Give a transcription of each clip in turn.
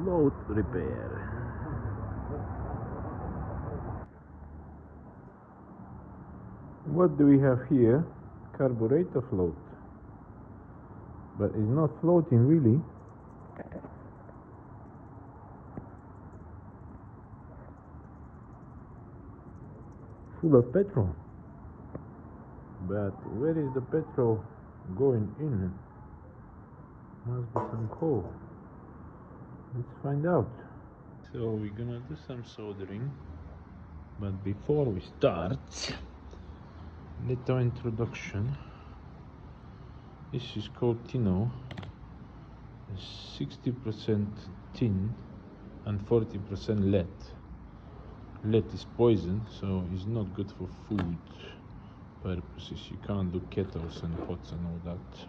float repair. What do we have here? Carburetor float, but it's not floating really. Full of petrol, but where is the petrol going in? Must be some coal. Let's find out. So we're gonna do some soldering, but before we start, little introduction. This is called Tino. 60% tin and 40% lead. Lead is poison, so it's not good for food purposes. You can't do kettles and pots and all that.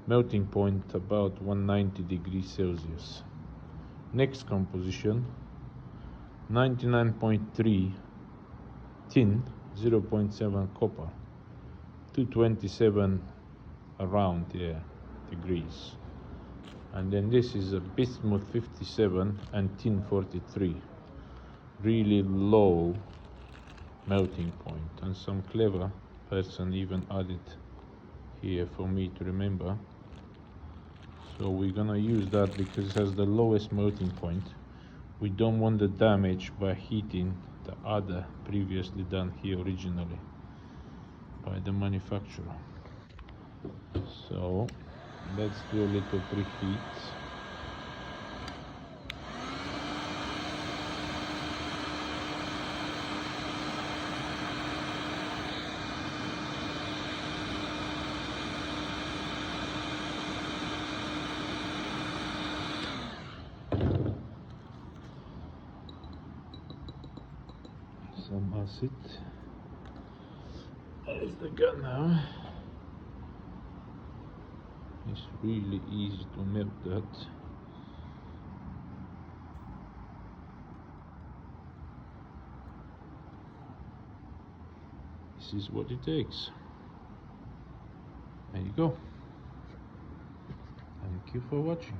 Melting point about 190 degrees Celsius. Next composition, 99.3 tin, 0.7 copper, 227 around degrees. And then this is a bismuth 57 and tin 43. Really low melting point, and some clever person even added here for me to remember. So we're gonna use that because it has the lowest melting point. We don't want the damage by heating the other previously done here originally by the manufacturer. So let's do a little preheat. Some acid. There's the gun now. It's really easy to melt that. This is what it takes. There you go. Thank you for watching.